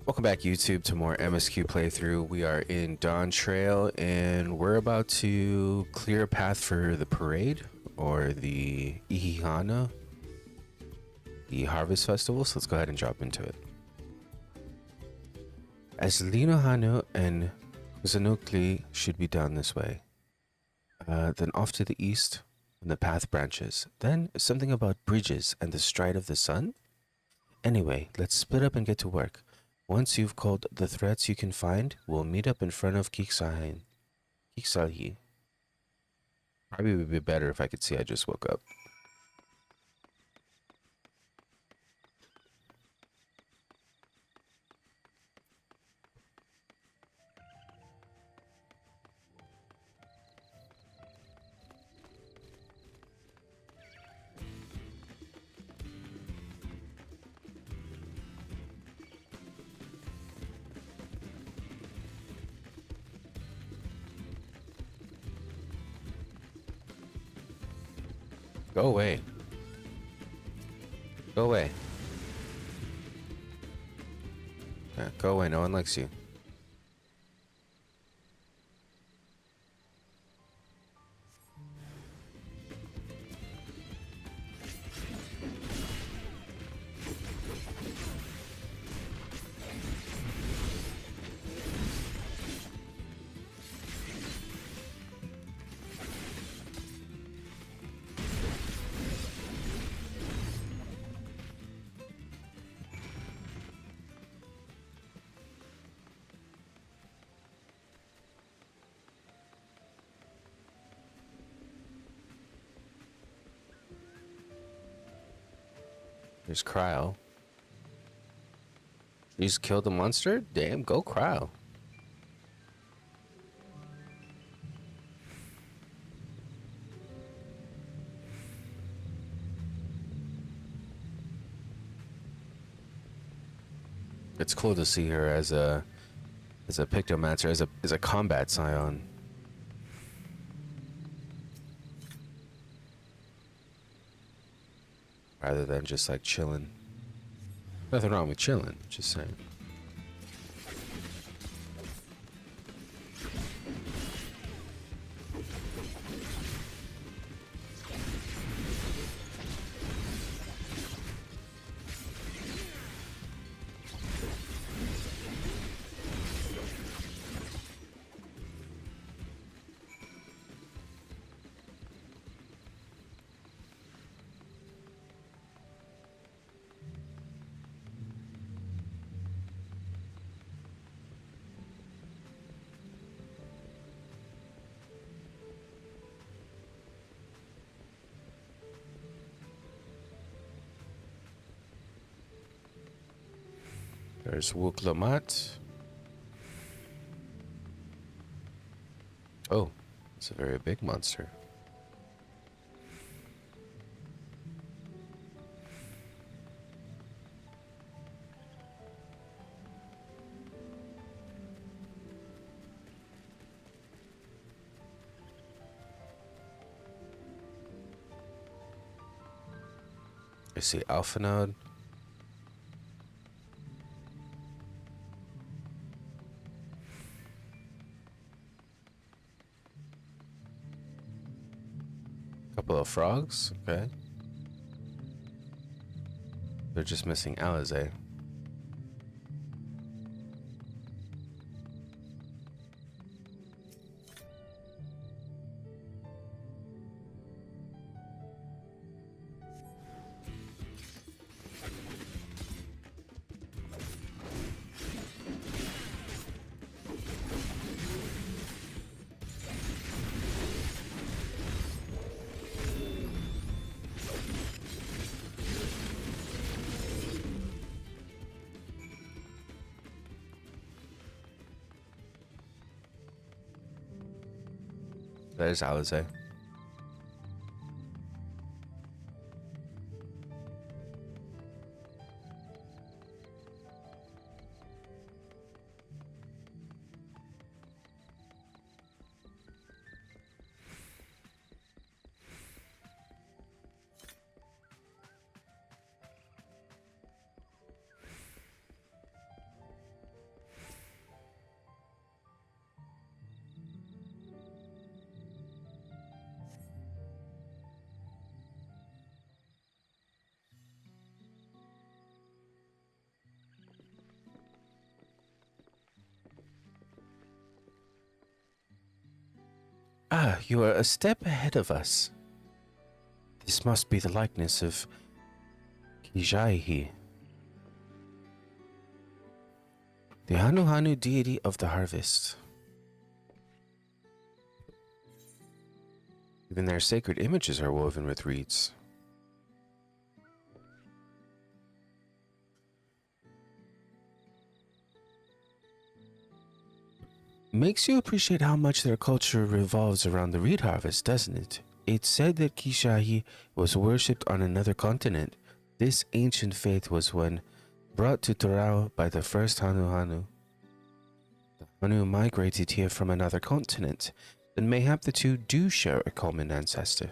Welcome back, YouTube, to more MSQ playthrough. We are in Dawntrail, and we're about to clear a path for the parade, or the Ihihana, the Harvest Festival, so let's go ahead and drop into it. As Linohanu and Kuzanukli should be down this way. Then off to the east, and the path branches. Then something about bridges and the stride of the sun? Anyway, let's split up and get to work. Once you've called the threats you can find, we'll meet up in front of Kiksahi. Probably would be better if I could see I just woke up. Go away. Go away. Yeah, go away. No one likes you. There's Cryo. You just killed the monster? Damn, go Cryo. It's cool to see her as a Pictomancer, as a combat scion. Rather than just like chilling. Nothing wrong with chilling, just saying. There's Wuklamat. Oh, it's a very big monster. I see Alpha Node. Couple of frogs, okay. They're just missing Alizé. There's Alizé. You are a step ahead of us. This must be the likeness of Kijaihi, the Hanuhanu deity of the harvest. Even their sacred images are woven with reeds. Makes you appreciate how much their culture revolves around the reed harvest, doesn't it? It's said that Kishahi was worshipped on another continent. This ancient faith was one brought to Turali by the first Hanuhanu. The Hanu migrated here from another continent, then mayhap the two do share a common ancestor.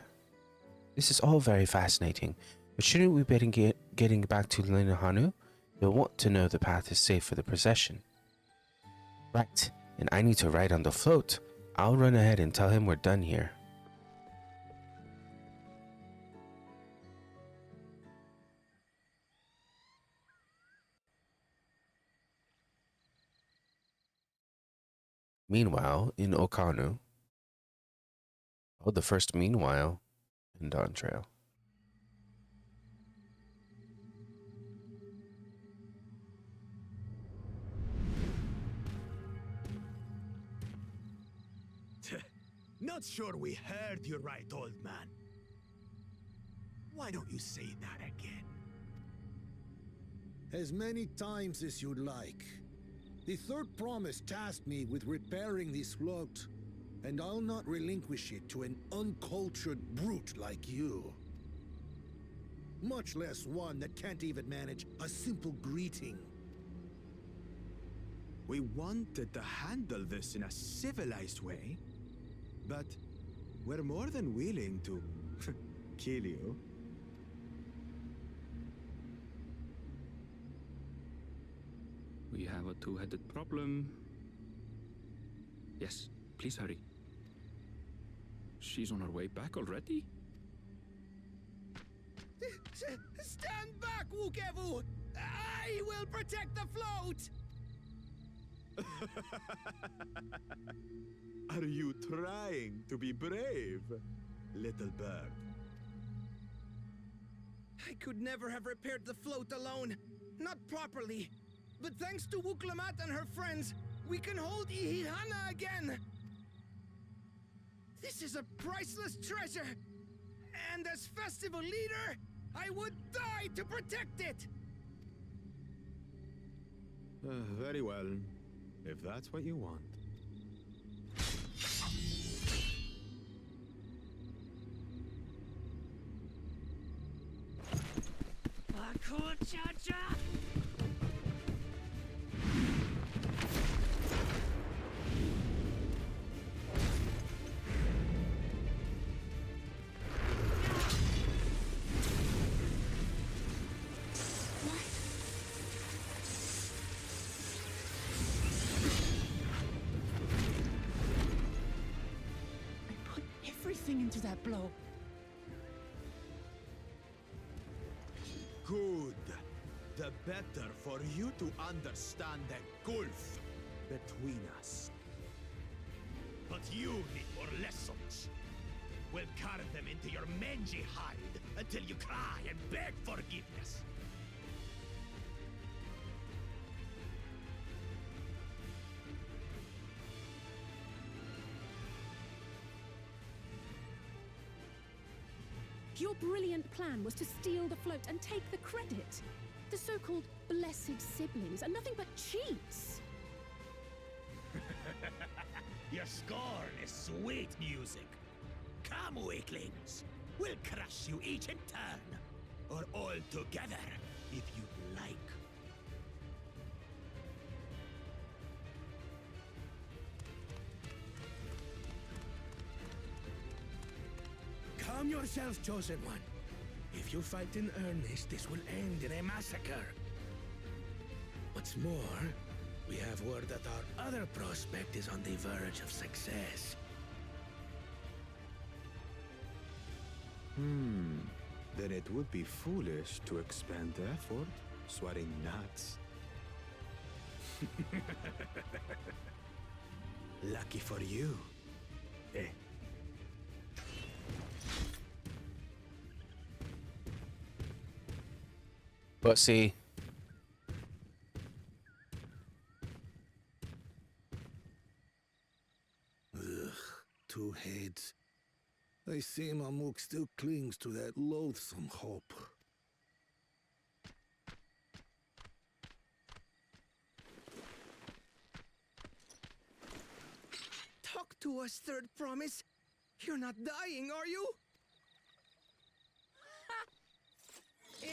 This is all very fascinating, but shouldn't we be getting back to Linahanu? They'll want to know the path is safe for the procession. Right. And I need to ride on the float. I'll run ahead and tell him we're done here. Meanwhile, in Okanu. Oh, the first meanwhile in Dawntrail. Not sure we heard you right, old man. Why don't you say that again? As many times as you'd like. The third promise tasked me with repairing this float, and I'll not relinquish it to an uncultured brute like you. Much less one that can't even manage a simple greeting. We wanted to handle this in a civilized way, but we're more than willing to kill you. We have a two-headed problem. Yes, please hurry. She's on her way back already? Stand back, Wukevu! I will protect the float! Are you trying to be brave, little bird? I could never have repaired the float alone. Not properly. But thanks to Wuklamat and her friends, we can hold Ihihana again! This is a priceless treasure! And as festival leader, I would die to protect it! Very well, if that's what you want. Into that blow. Good. The better for you to understand the gulf between us. But you need more lessons. We'll carve them into your mangy hide until you cry and beg forgiveness. Your brilliant plan was to steal the float and take the credit. The so-called blessed siblings are nothing but cheats. Your scorn is sweet music. Come, weaklings. We'll crush you each in turn. Or all together, if you'd like. Calm yourself, Chosen One. If you fight in earnest, this will end in a massacre. What's more, we have word that our other prospect is on the verge of success. Then it would be foolish to expend effort sweating nuts. Lucky for you. Pussy. Ugh, two heads. I see Mamuk still clings to that loathsome hope. Talk to us, Third Promise. You're not dying, are you?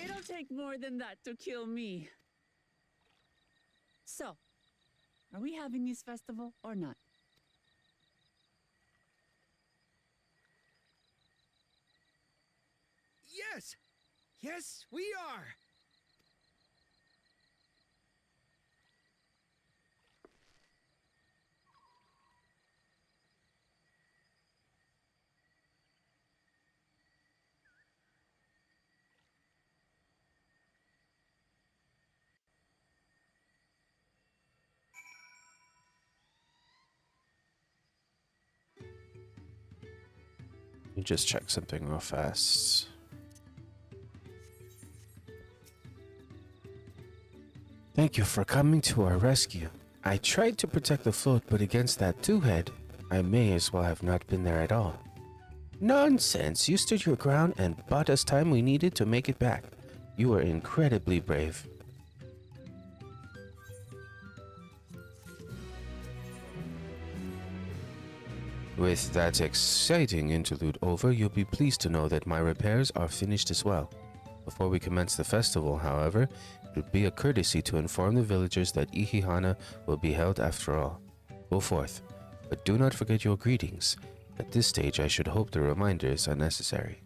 It'll take more than that to kill me. So, are we having this festival or not? Yes! Yes, we are! Let me just check something real fast. Thank you for coming to our rescue. I tried to protect the float, but against that two-head, I may as well have not been there at all. Nonsense! You stood your ground and bought us time we needed to make it back. You were incredibly brave. With that exciting interlude over, you'll be pleased to know that my repairs are finished as well. Before we commence the festival, however, it would be a courtesy to inform the villagers that Ihihana will be held after all. Go forth, but do not forget your greetings. At this stage, I should hope the reminder is unnecessary.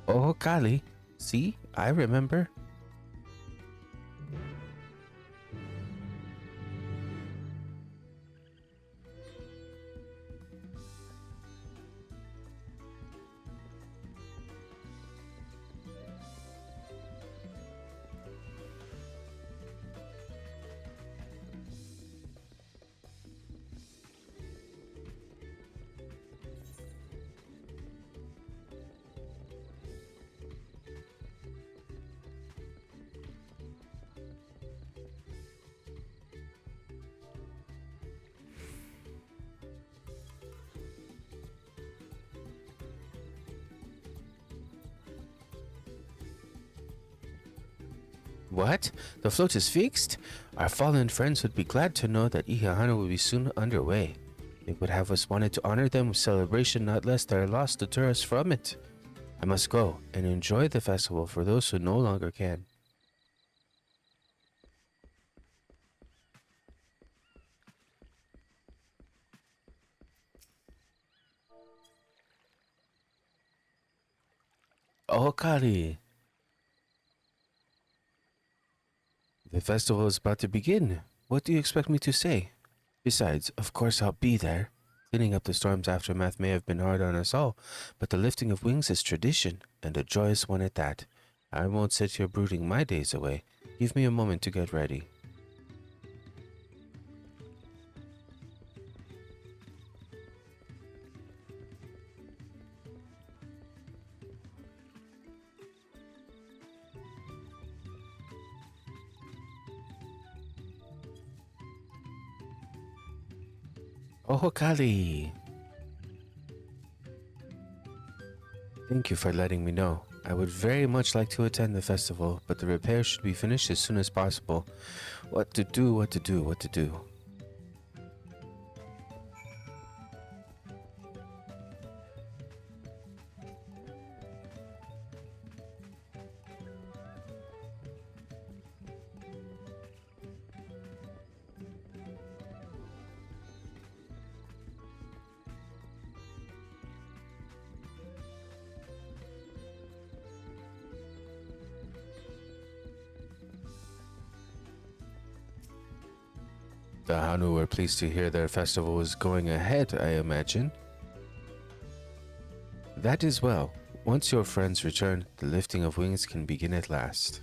Oh, Kali, see, I remember. What? The float is fixed? Our fallen friends would be glad to know that Ihihana will be soon underway. They would have us wanted to honor them with celebration, not lest their loss deter us from it. I must go and enjoy the festival for those who no longer can. Oh, Kali. The festival is about to begin. What do you expect me to say? Besides, of course I'll be there. Cleaning up the storm's aftermath may have been hard on us all, but the lifting of wings is tradition, and a joyous one at that. I won't sit here brooding my days away. Give me a moment to get ready. Oh, Kali! Thank you for letting me know. I would very much like to attend the festival, but the repairs should be finished as soon as possible. What to do, what to do, what to do. The Hanu were pleased to hear their festival was going ahead, I imagine. That is well. Once your friends return, the lifting of wings can begin at last.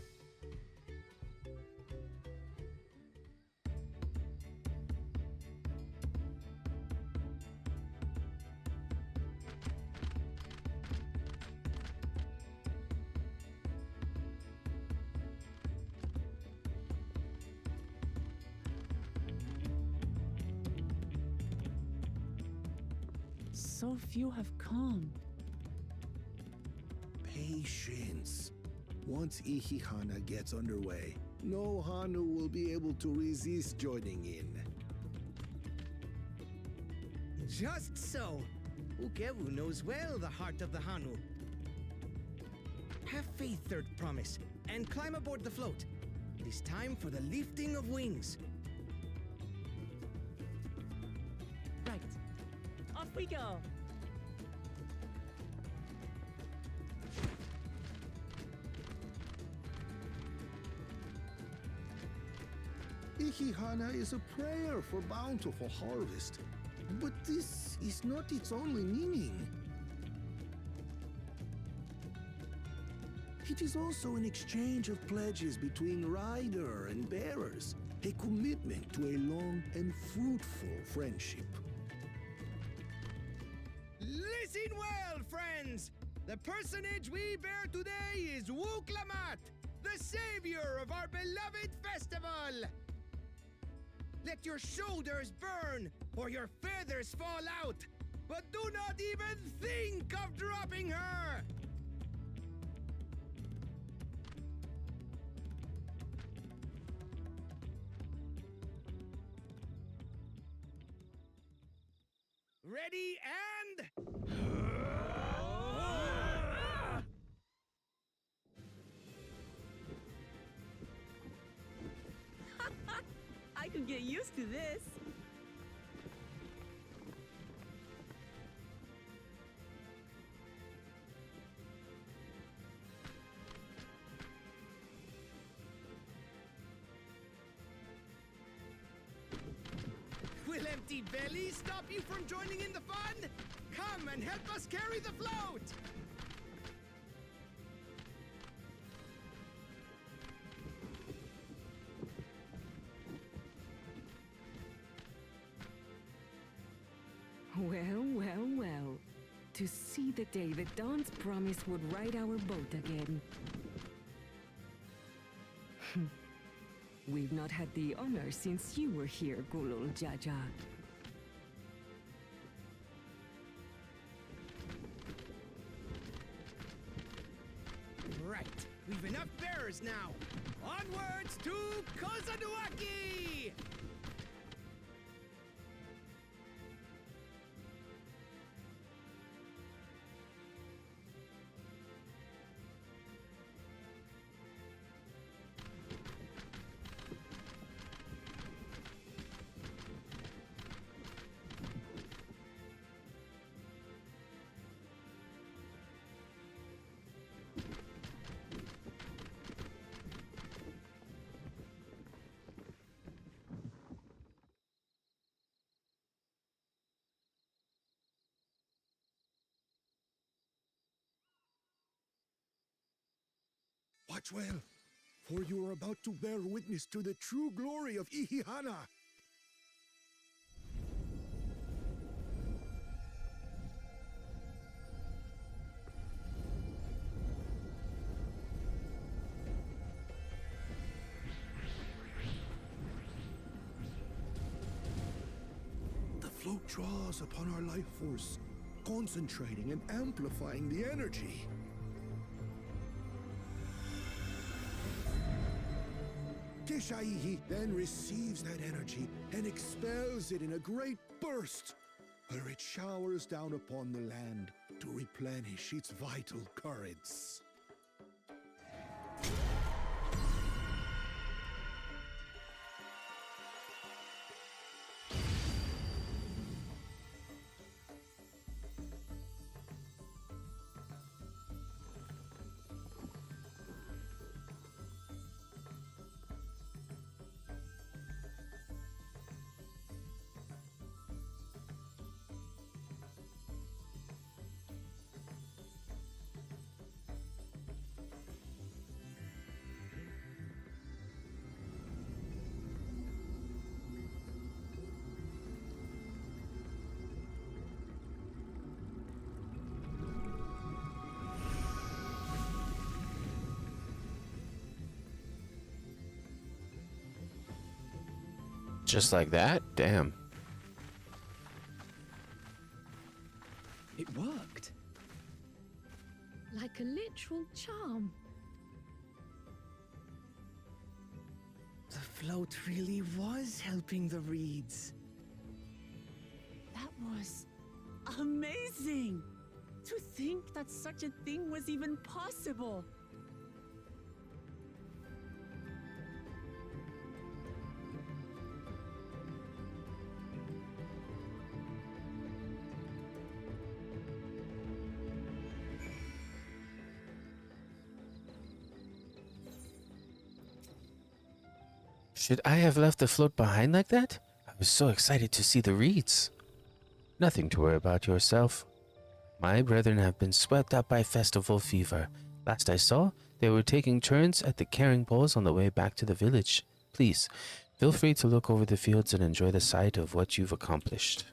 so few have come. Patience. Once Ihihana gets underway, no Hanu will be able to resist joining in. Just so. Ukewu knows well the heart of the Hanu. Have faith, Third Promise, and climb aboard the float. It is time for the lifting of wings. Right. Off we go. Ihihana is a prayer for bountiful harvest. But this is not its only meaning. It is also an exchange of pledges between rider and bearers, a commitment to a long and fruitful friendship. Listen well, friends! The personage we bear today is Wuklamat, the savior of our beloved festival! Let your shoulders burn, or your feathers fall out, but do not even think of dropping her! Ready and... I could get used to this. Will empty bellies stop you from joining in the fun? Come and help us carry the float! Well, well, well. To see the day that Dawn's promise would ride our boat again. We've not had the honor since you were here, Gulul Jaja. Right, we've enough bearers now. Onwards to Kozanuaki! Watch well, for you are about to bear witness to the true glory of Ihihana. The float draws upon our life force, concentrating and amplifying the energy. Keshaihi then receives that energy and expels it in a great burst, where it showers down upon the land to replenish its vital currents. Just like that? Damn. like a literal charm. The float really was helping the reeds. That was amazing! To think that such a thing was even possible! Should I have left the float behind like that? I was so excited to see the reeds. Nothing to worry about yourself. My brethren have been swept up by festival fever. Last I saw, they were taking turns at the carrying poles on the way back to the village. Please, feel free to look over the fields and enjoy the sight of what you've accomplished.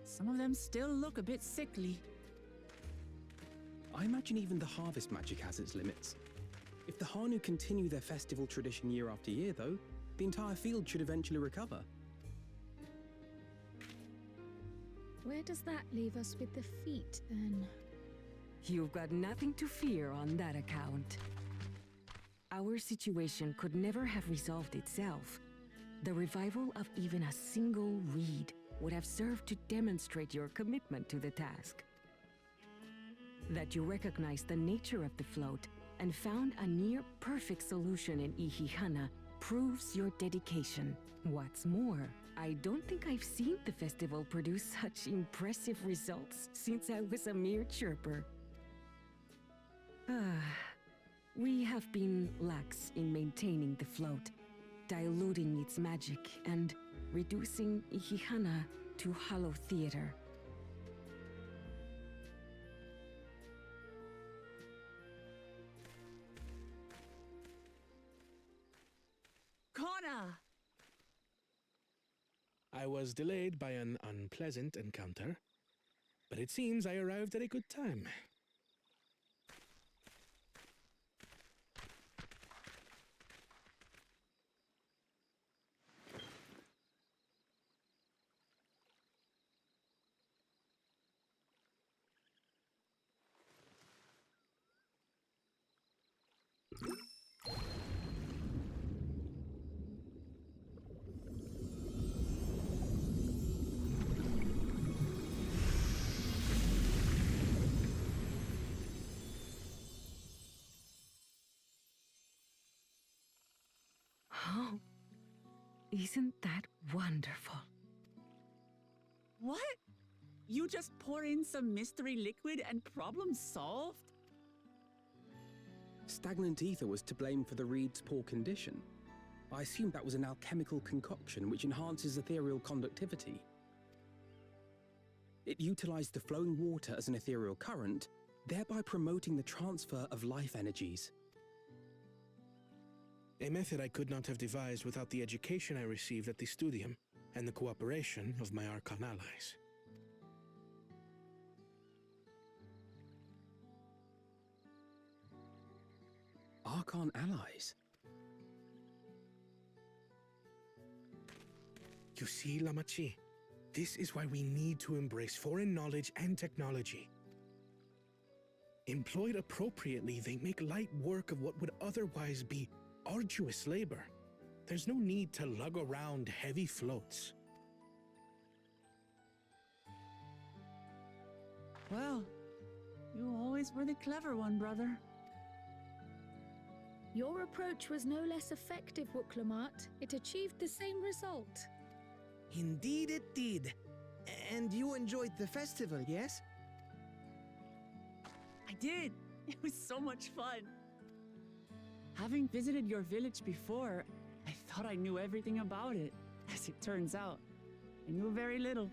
Some of them still look a bit sickly. I imagine even the harvest magic has its limits. If the Hanu continue their festival tradition year after year, though, the entire field should eventually recover. Where does that leave us with the feet, then? You've got nothing to fear on that account. Our situation could never have resolved itself. The revival of even a single reed would have served to demonstrate your commitment to the task. That you recognize the nature of the float and found a near-perfect solution in Ihihana proves your dedication. What's more, I don't think I've seen the festival produce such impressive results since I was a mere chirper. We have been lax in maintaining the float, diluting its magic and reducing Ihihana to hollow theater. Kona! I was delayed by an unpleasant encounter, but it seems I arrived at a good time. Oh, isn't that wonderful? What? You just pour in some mystery liquid and problem solved? Stagnant ether was to blame for the reed's poor condition. I assume that was an alchemical concoction which enhances ethereal conductivity. It utilized the flowing water as an ethereal current, thereby promoting the transfer of life energies. A method I could not have devised without the education I received at the studium and the cooperation of my Archon allies. Archon allies? You see, Lamachi, this is why we need to embrace foreign knowledge and technology. Employed appropriately, they make light work of what would otherwise be arduous labor. There's no need to lug around heavy floats. Well, you always were the clever one, brother. Your approach was no less effective, Wuklamat. It achieved the same result. Indeed it did. And you enjoyed the festival, yes? I did. It was so much fun. Having visited your village before, I thought I knew everything about it. As it turns out, I knew very little.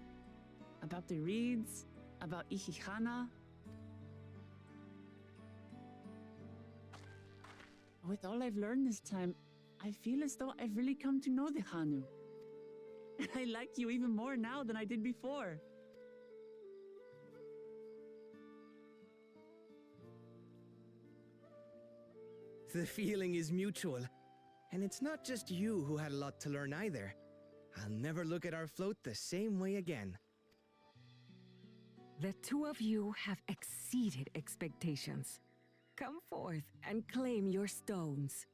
About the reeds, about Ihihana. With all I've learned this time, I feel as though I've really come to know the Hanu. I like you even more now than I did before. The feeling is mutual. And it's not just you who had a lot to learn either. I'll never look at our float the same way again. The two of you have exceeded expectations. Come forth and claim your stones.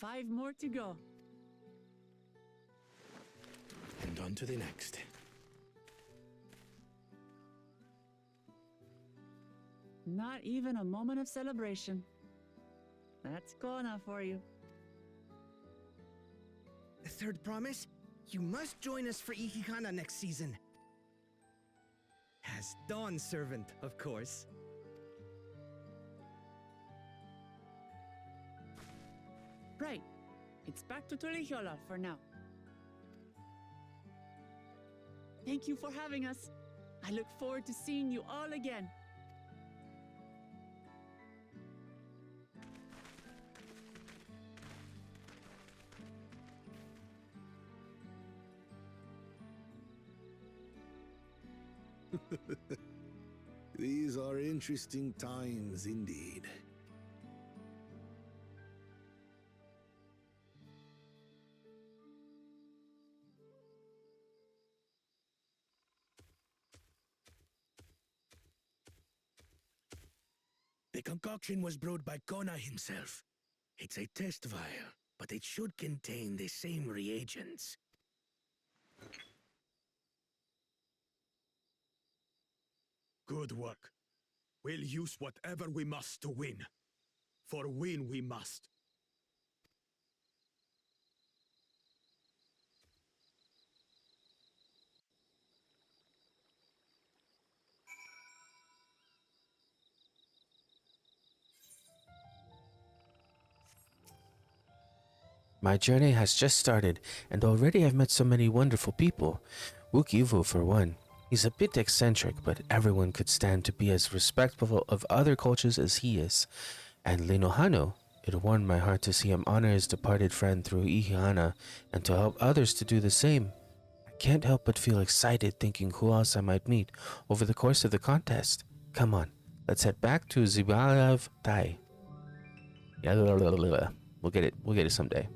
Five more to go. And on to the next. Not even a moment of celebration. That's Kona for you. The third promise? You must join us for Ikikana next season. As Dawn servant, of course. Right. It's back to Turihiola for now. Thank you for having us. I look forward to seeing you all again. These are interesting times indeed. The concoction was brewed by Kona himself. It's a test vial, but it should contain the same reagents. Good work. We'll use whatever we must to win. For win we must. My journey has just started, and already I've met so many wonderful people. Wukivu, for one. He's a bit eccentric, but everyone could stand to be as respectful of other cultures as he is. And Linohano, it warmed my heart to see him honor his departed friend through Ihihana, and to help others to do the same. I can't help but feel excited thinking who else I might meet over the course of the contest. Come on, let's head back to Zibalav Tai. We'll get it someday.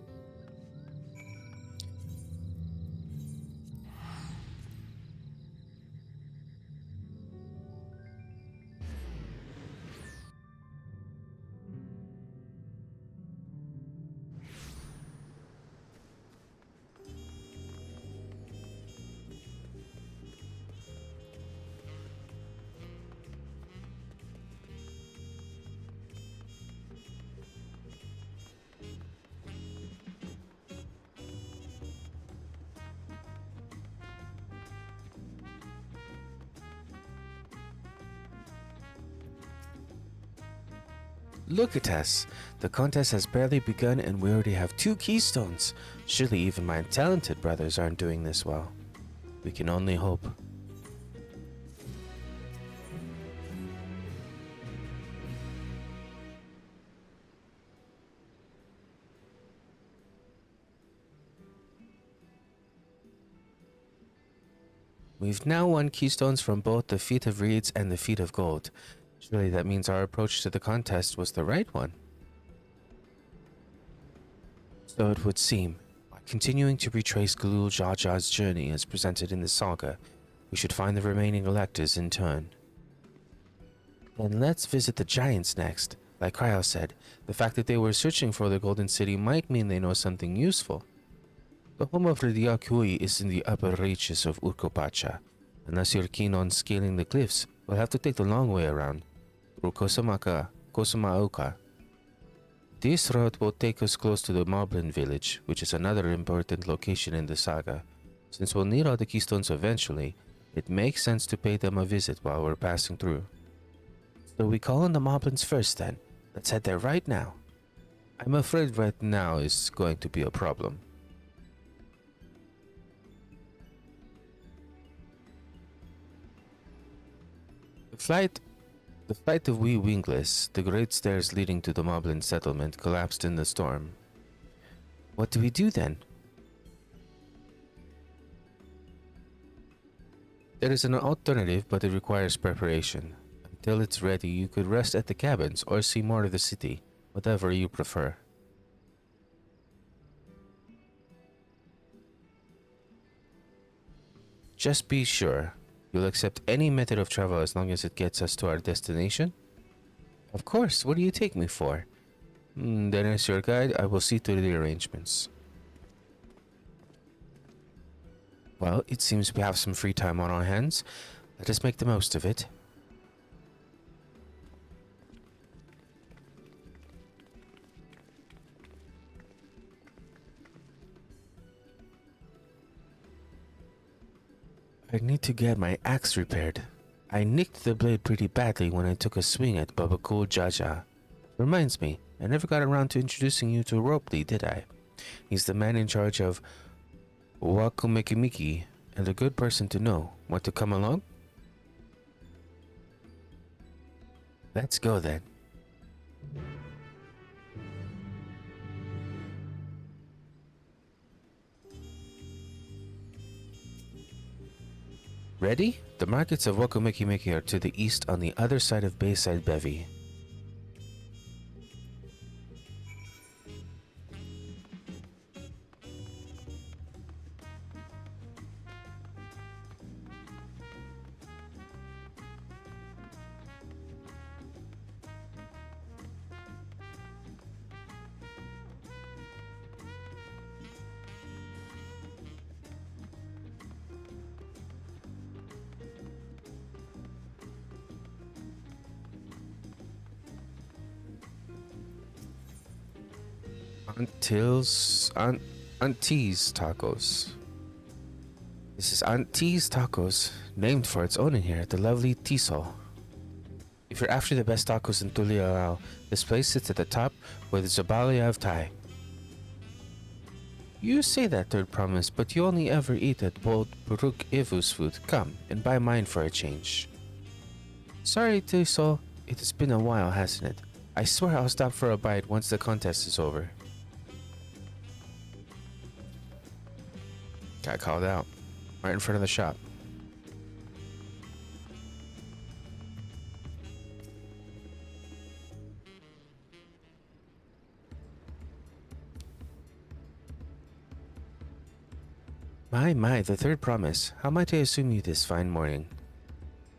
Look at us! The contest has barely begun and we already have 2 keystones. Surely even my talented brothers aren't doing this well. We can only hope. We've now won keystones from both the Feat of Reeds and the Feat of Gold. Surely that means our approach to the contest was the right one. So it would seem, by continuing to retrace Galul Jaja's journey as presented in the saga, we should find the remaining electors in turn. Then let's visit the giants next. Like Cryo said, the fact that they were searching for the Golden City might mean they know something useful. The home of Ridiakui is in the upper reaches of Urkopacha. Unless you're keen on scaling the cliffs, we'll have to take the long way around, through Kosamaoka. This route will take us close to the Moblin village, which is another important location in the saga. Since we'll need all the keystones eventually, It makes sense to pay them a visit while we're passing through. So we call on the Moblins first then. Let's head there right now. I'm afraid right now is going to be a problem. The flight of wee wingless, the great stairs leading to the Moblin settlement, collapsed in the storm. What do we do then? There is an alternative, but it requires preparation. Until it's ready, you could rest at the cabins or see more of the city, whatever you prefer. Just be sure, you'll accept any method of travel as long as it gets us to our destination? Of course, what do you take me for? Then as your guide, I will see to the arrangements. Well, it seems we have some free time on our hands. Let us make the most of it. I need to get my axe repaired. I nicked the blade pretty badly when I took a swing at Babakul Jaja. Reminds me, I never got around to introducing you to Ropely, did I? He's the man in charge of Wakumekimiki and a good person to know. Want to come along? Let's go then. Ready? The markets of Wakumekimiki are to the east on the other side of Bayside Bevy. Auntie's Tacos. This is Auntie's Tacos, named for its owner here, the lovely Tiso. If you're after the best tacos in Tuliao, this place sits at the top with Zabalia of Thai. You say that, Third Promise, but you only ever eat at Bold Buruk Ivu's food. Come and buy mine for a change. Sorry, Tiso, it has been a while, hasn't it? I swear I'll stop for a bite once the contest is over. Got called out. Right in front of the shop. My, the Third Promise. How might I assume you this fine morning?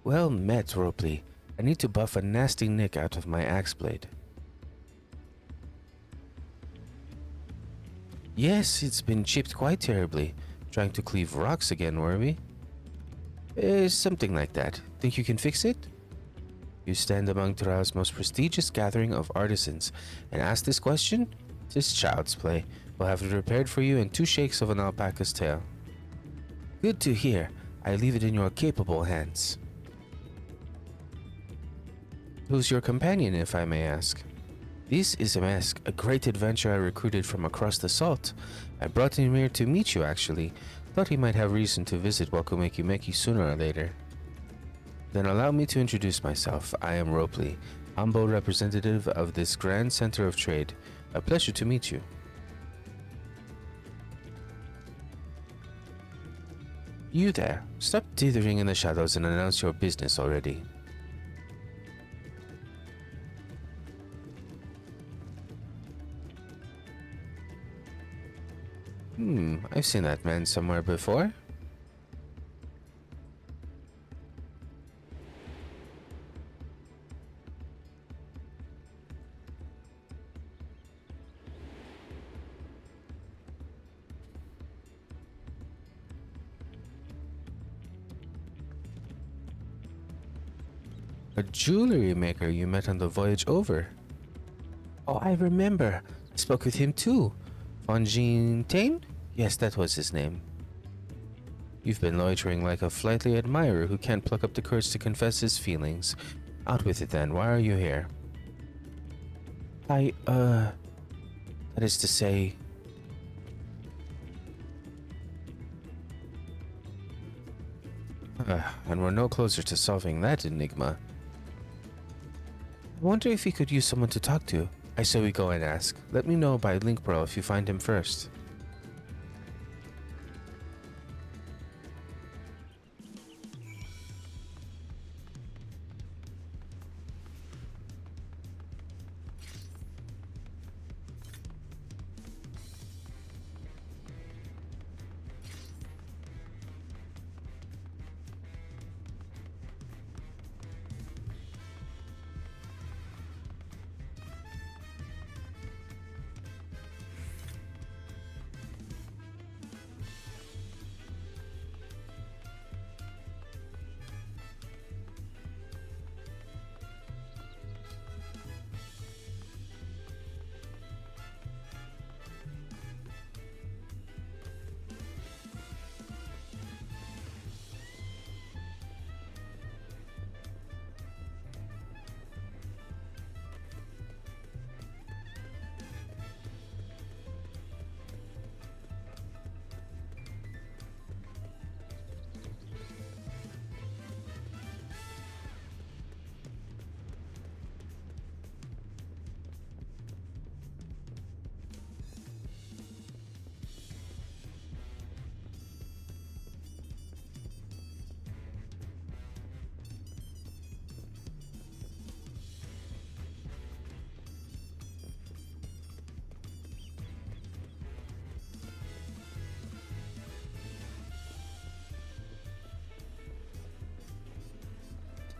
Well met, Ropley. I need to buff a nasty nick out of my axe blade. Yes, it's been chipped quite terribly. Trying to cleave rocks again, were we? Something like that. Think you can fix it? You stand among Turali's most prestigious gathering of artisans and ask this question? This child's play. We'll have it repaired for you in 2 shakes of an alpaca's tail. Good to hear. I leave it in your capable hands. Who's your companion, if I may ask? This is MSQ, a great adventurer I recruited from across the salt. I brought him here to meet you, actually. Thought he might have reason to visit Wakumekimeki sooner or later. Then allow me to introduce myself. I am Ropley, humble representative of this grand center of trade. A pleasure to meet you. You there. Stop dithering in the shadows and announce your business already. I've seen that man somewhere before. A jewelry maker you met on the voyage over. Oh, I remember. I spoke with him too. Fonjin Tain? Yes, that was his name. You've been loitering like a flightly admirer who can't pluck up the courage to confess his feelings. Out with it then. Why are you here? That is to say... and we're no closer to solving that enigma. I wonder if he could use someone to talk to. I say we go and ask. Let me know by link bro if you find him first.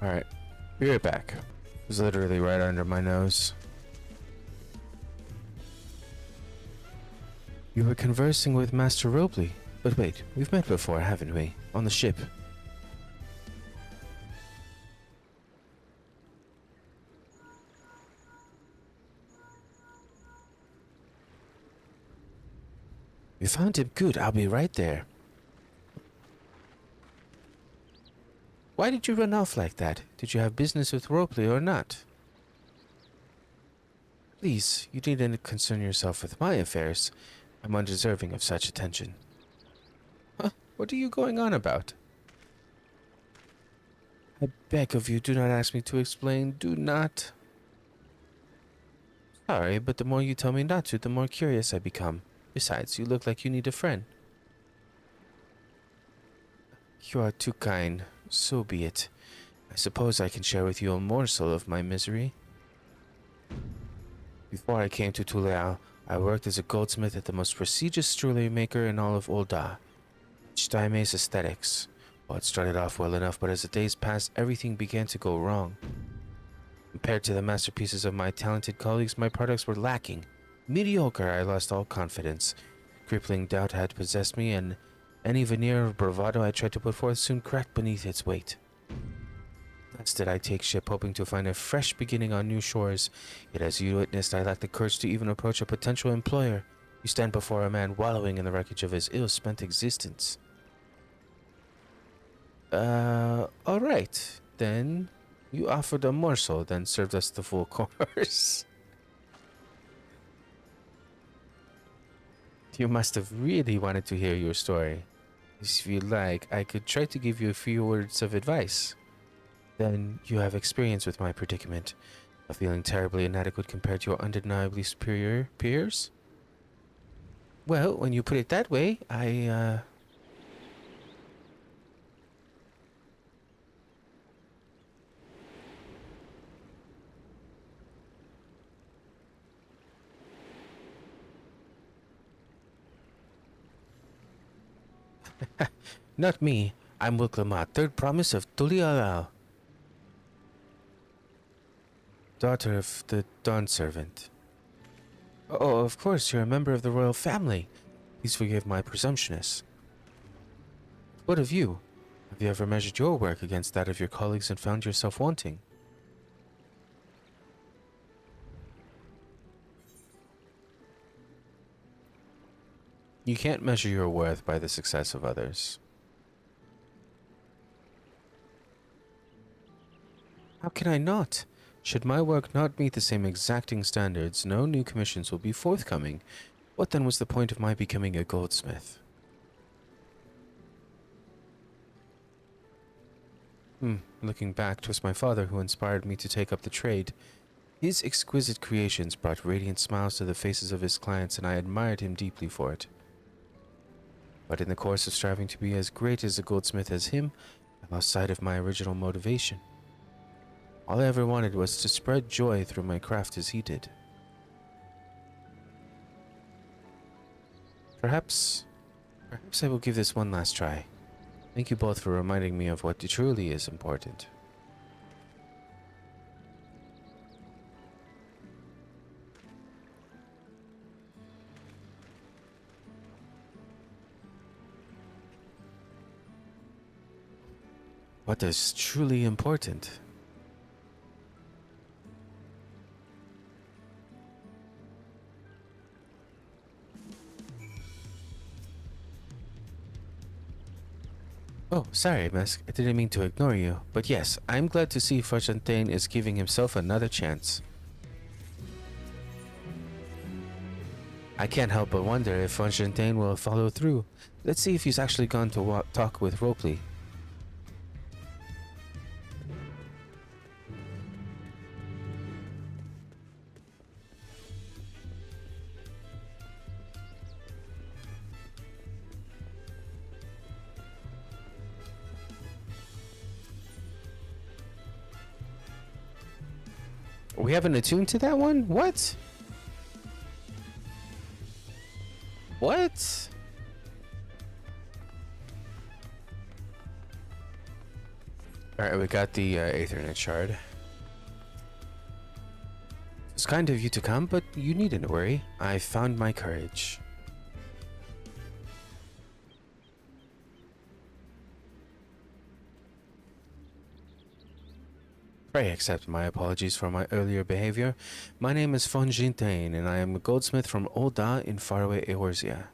Alright, be right back. It was literally right under my nose. You were conversing with Master Robley. But wait, we've met before, haven't we? On the ship. You found him good, I'll be right there. Why did you run off like that? Did you have business with Robley or not? Please, you needn't concern yourself with my affairs. I'm undeserving of such attention. Huh? What are you going on about? I beg of you, do not ask me to explain. Do not. Sorry, but the more you tell me not to, the more curious I become. Besides, you look like you need a friend. You are too kind. So be it. I suppose I can share with you a morsel of my misery. Before I came to Tuleao, I worked as a goldsmith at the most prestigious jewelry maker in all of Ul'dah, Daime's Aesthetics. Well, it started off well enough, but as the days passed, everything began to go wrong. Compared to the masterpieces of my talented colleagues, my products were lacking. Mediocre, I lost all confidence. Crippling doubt had possessed me, and any veneer of bravado I tried to put forth soon cracked beneath its weight. Thus did I take ship, hoping to find a fresh beginning on new shores. Yet as you witnessed, I lacked the courage to even approach a potential employer. You stand before a man wallowing in the wreckage of his ill-spent existence. Alright. Then you offered a morsel, then served us the full course. You must have really wanted to hear your story. If you like, I could try to give you a few words of advice. Then you have experience with my predicament, of feeling terribly inadequate compared to your undeniably superior peers? Well, when you put it that way, Not me. I'm Wuklamat, third promise of Tulialal, daughter of the Dawn Servant. Oh, of course, you're a member of the royal family. Please forgive my presumptuousness. What of you? Have you ever measured your work against that of your colleagues and found yourself wanting? You can't measure your worth by the success of others. can I not? Should my work not meet the same exacting standards, no new commissions will be forthcoming. What then was the point of my becoming a goldsmith? Looking back, 'twas my father who inspired me to take up the trade. His exquisite creations brought radiant smiles to the faces of his clients, and I admired him deeply for it. But in the course of striving to be as great as a goldsmith as him, I lost sight of my original motivation. All I ever wanted was to spread joy through my craft as he did. Perhaps I will give this one last try. Thank you both for reminding me of what truly is important. What is truly important? Oh, sorry, Musk. I didn't mean to ignore you. But yes, I'm glad to see Fontaine is giving himself another chance. I can't help but wonder if Fontaine will follow through. Let's see if he's actually gone to talk with Ropley. We haven't attuned to that one? What? What? Alright, we got the Aethernet shard. It's kind of you to come, but you needn't worry. I found my courage. Pray accept my apologies for my earlier behavior. My name is Fontaine, and I am a goldsmith from Old Da in faraway Eorzea.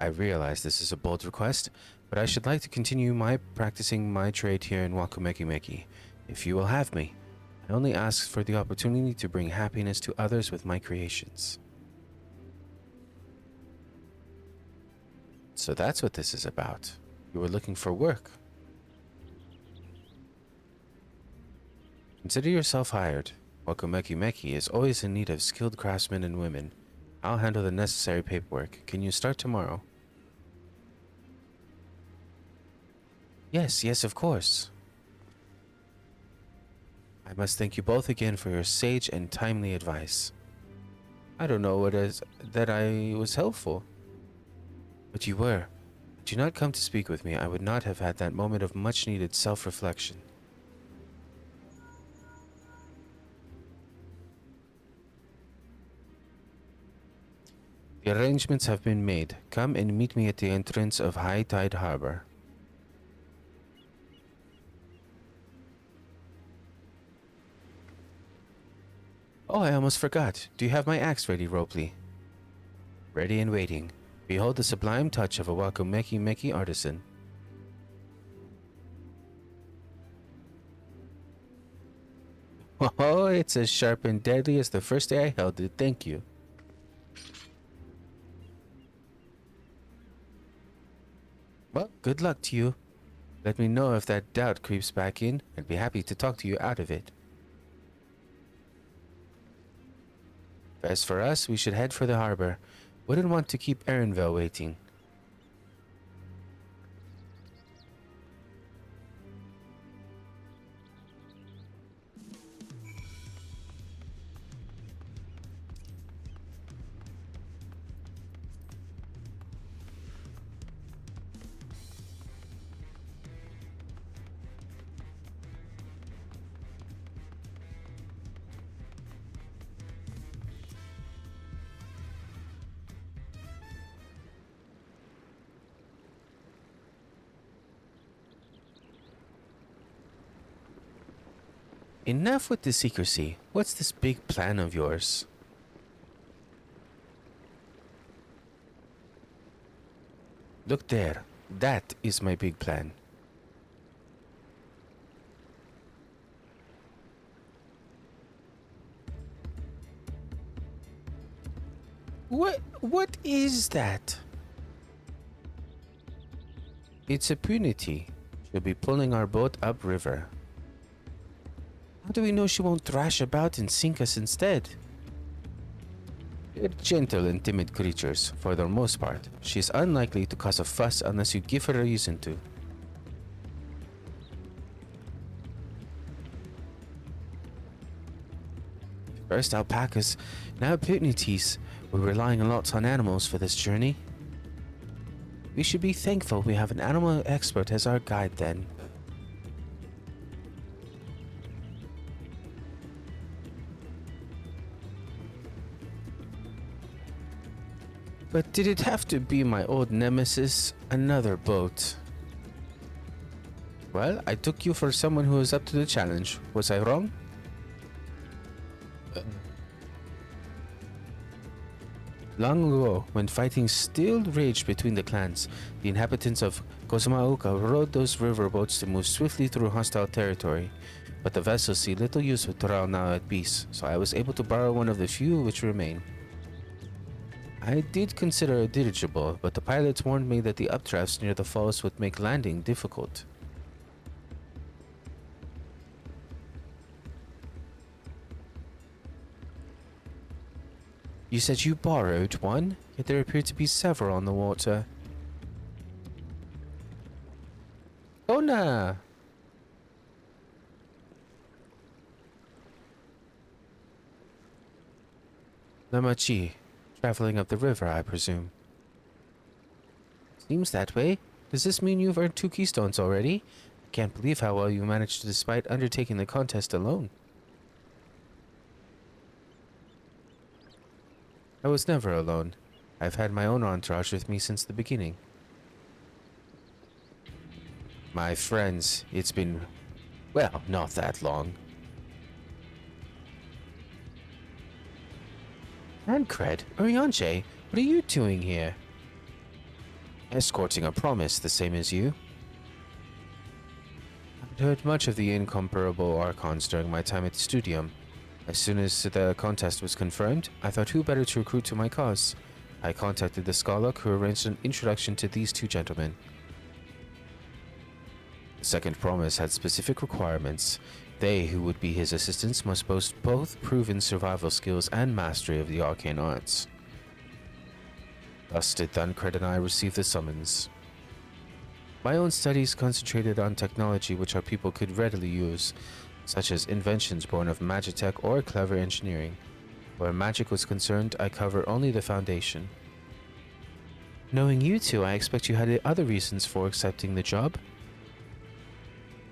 I realize this is a bold request, but I should like to continue practicing my trade here in Wakumeki, if you will have me. I only ask for the opportunity to bring happiness to others with my creations. So that's what this is about. You were looking for work. Consider yourself hired. Wakumeki is always in need of skilled craftsmen and women. I'll handle the necessary paperwork. Can you start tomorrow? Yes, of course. I must thank you both again for your sage and timely advice. I don't know what is that I was helpful. But you were. Had you not come to speak with me, I would not have had that moment of much needed self-reflection. The arrangements have been made. Come and meet me at the entrance of High Tide Harbor. Oh, I almost forgot. Do you have my axe ready, Ropley? Ready and waiting. Behold the sublime touch of a Wakumeki artisan. Oh, it's as sharp and deadly as the first day I held it. Thank you. Well, good luck to you. Let me know if that doubt creeps back in. I'd be happy to talk to you out of it. As for us, we should head for the harbor. Wouldn't want to keep Erenville waiting. Enough with the secrecy. What's this big plan of yours? Look there. That is my big plan. What is that? It's a punity. She'll be pulling our boat upriver. How do we know she won't thrash about and sink us instead? They're gentle and timid creatures, for the most part. She's unlikely to cause a fuss unless you give her a reason to. First alpacas, now punities. We're relying a lot on animals for this journey. We should be thankful we have an animal expert as our guide then. But did it have to be my old nemesis, another boat? Well, I took you for someone who was up to the challenge. Was I wrong? Long ago, when fighting still raged between the clans, the inhabitants of Kozumaoka rode those riverboats to move swiftly through hostile territory. But the vessels see little use with Turali now at peace, so I was able to borrow one of the few which remain. I did consider a dirigible, but the pilots warned me that the updrafts near the falls would make landing difficult. You said you borrowed one, yet there appear to be several on the water. Ona! Namachi, traveling up the river, I presume. Seems that way. Does this mean you've earned 2 keystones already? I can't believe how well you managed despite undertaking the contest alone. I was never alone. I've had my own entourage with me since the beginning. My friends, it's been, well, not that long. Tancred, Urianger, what are you doing here? Escorting a promise, the same as you. I've heard much of the incomparable Archons during my time at the Studium. As soon as the contest was confirmed, I thought who better to recruit to my cause. I contacted the Skarlock, who arranged an introduction to these 2 gentlemen. The second promise had specific requirements. They who would be his assistants must boast both proven survival skills and mastery of the arcane arts. Thus did Tancred and I receive the summons. My own studies concentrated on technology which our people could readily use, such as inventions born of magitech or clever engineering. Where magic was concerned, I cover only the foundation. Knowing you two, I expect you had other reasons for accepting the job?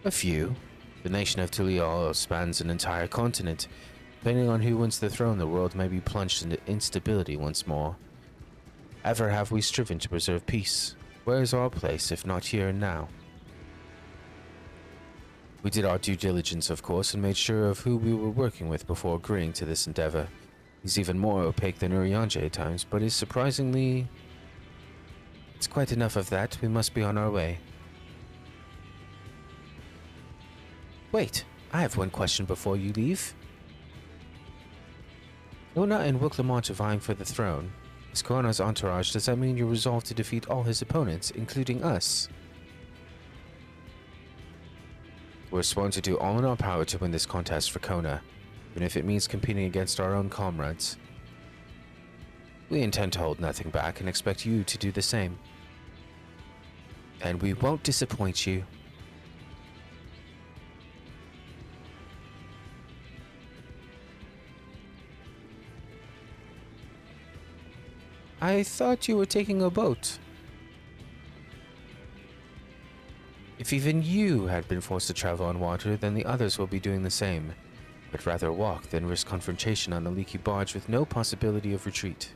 A few. The nation of Turali spans an entire continent. Depending on who wins the throne, the world may be plunged into instability once more. Ever have we striven to preserve peace? Where is our place, if not here and now? We did our due diligence, of course, and made sure of who we were working with before agreeing to this endeavor. He's even more opaque than Urianger at times, but is surprisingly... It's quite enough of that. We must be on our way. Wait, I have one question before you leave. Ona and Wuklamont are vying for the throne. As Kona's entourage, does that mean you're resolved to defeat all his opponents, including us? We're sworn to do all in our power to win this contest for Kona, even if it means competing against our own comrades. We intend to hold nothing back and expect you to do the same. And we won't disappoint you. I thought you were taking a boat. If even you had been forced to travel on water, then the others will be doing the same. But rather walk than risk confrontation on a leaky barge with no possibility of retreat.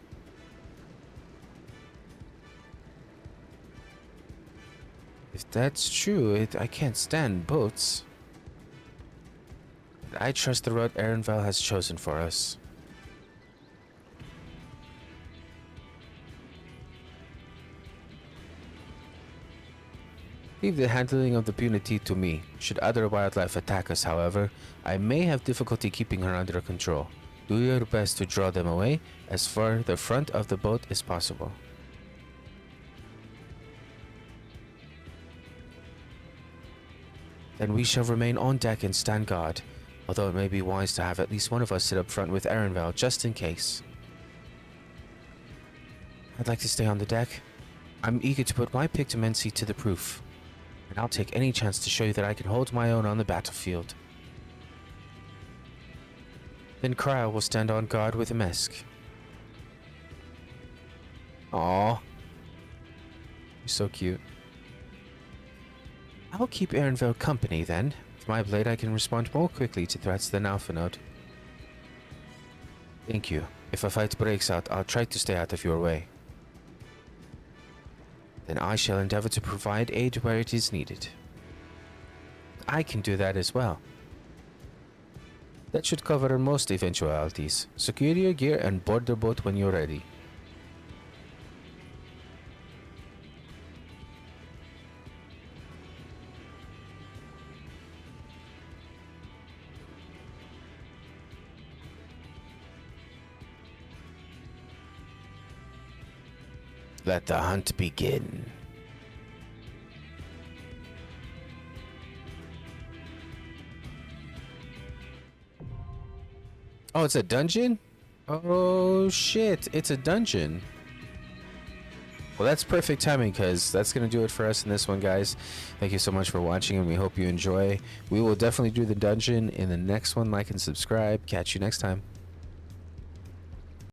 If that's true, I can't stand boats. But I trust the route Erenvel has chosen for us. Leave the handling of the punity to me. Should other wildlife attack us, however, I may have difficulty keeping her under control. Do your best to draw them away as far the front of the boat as possible. Then we shall remain on deck and stand guard, although it may be wise to have at least one of us sit up front with Erenvel just in case. I'd like to stay on the deck. I'm eager to put my pictomancy to the proof, and I'll take any chance to show you that I can hold my own on the battlefield. Then Cryo will stand on guard with MSQ. Aww. You're so cute. I'll keep Erenvel company then. With my blade I can respond more quickly to threats than Alpha Node. Thank you. If a fight breaks out, I'll try to stay out of your way. Then I shall endeavor to provide aid where it is needed. I can do that as well. That should cover most eventualities. Secure your gear and board the boat when you're ready. Let the hunt begin. Oh, it's a dungeon? Oh shit, it's a dungeon. Well, that's perfect timing because that's going to do it for us in this one, guys. Thank you so much for watching and we hope you enjoy. We will definitely do the dungeon in the next one. Like and subscribe. Catch you next time.